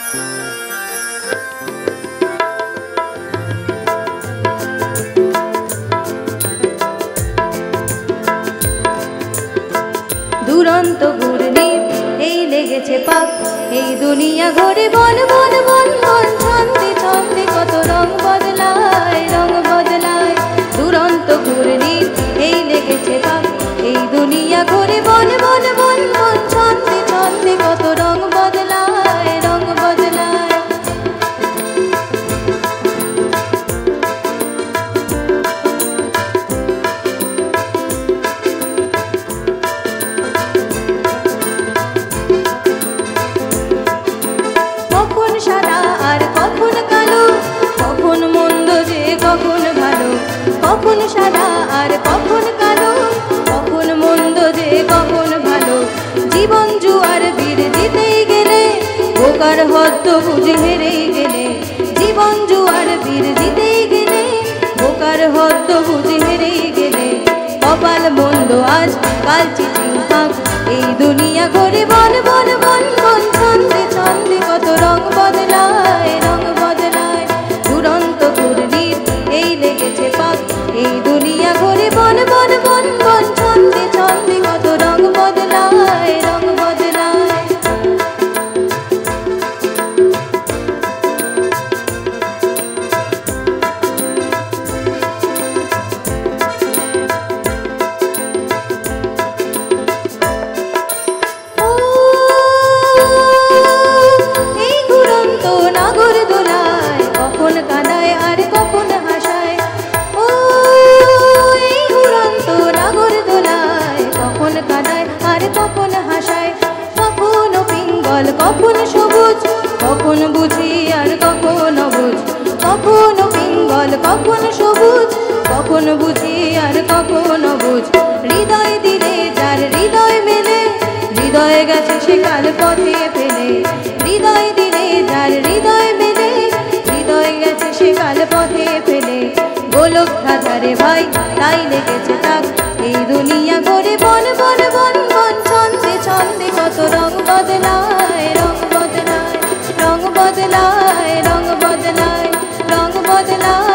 দুরন্ত ঘূর্ণির এই লেগেছে পাক, এই দুনিয়া ঘুরে বন বন বন বন, ছন্দে ছন্দে কত রং বদলায়, রং বদলায়। দুরন্ত ঘূর্ণির এই লেগেছে পাক, এই দুনিয়া ঘুরে বন বন বন বন, ছন্দে ছন্দে কত রং বদলায়, রং বদলায়। কখন সাদা আর কখন কালো, কখন মন্দ যে কখন ভালো, কখন সাদা আর কখন কালো, কখন মন্দ যে কখন ভালো। জীবন জুয়ার বীর জিতেই গেলে, বোকার হদ্দ বুঝে হেরেই গেলে। জীবন জুয়ার বীর জিতেই গেলে, বোকার হদ্দ বুঝে হেরেই গেলে। কপাল মন্দ আজ কাল চিঠির ফাঁক, এই দুনিয়া ঘুরে বন বন বন বন, ছন্দে ছন্দে কত রং বদলায়, রং বদলায়। দুরন্ত ঘূর্ণির এই লেগেছে পাক, এই দুনিয়া ঘুরে বন বন বন বন, ছন্দে ছন্দে কত রং বদলায়, রং বদলায়। এই ঘুরন্ত নাগর দোলায়, কখন কাঁদায় আর কখন হাসায়। ও এই ঘুরন্ত নাগর দোলায়, কখন কাঁদায় আর কখন হাসায়। কখনো পিঙ্গল কখন সবুজ, কখন বুঝি আর কখন অবুঝ। কখনো পিঙ্গল কখন সবুজ, কখন বুঝি আর কখন অবুঝ। হৃদয় দিলে যার হৃদয় মেলে, হৃদয় গেছে সে কাল পথে ফেলে। হৃদয় দিলে যার হৃদয় মেলে, হৃদয় গেছে সে কাল পথে ফেলে। গোলক ধাঁধারে ভাই তাই লেগেছে তাক, এই দুনিয়া ঘুরে বন বন বন বন, ছন্দে ছন্দে কত রং বদলায়, রং বদলায়, রং বদলায়, রং বদলায়, রং বদলায়।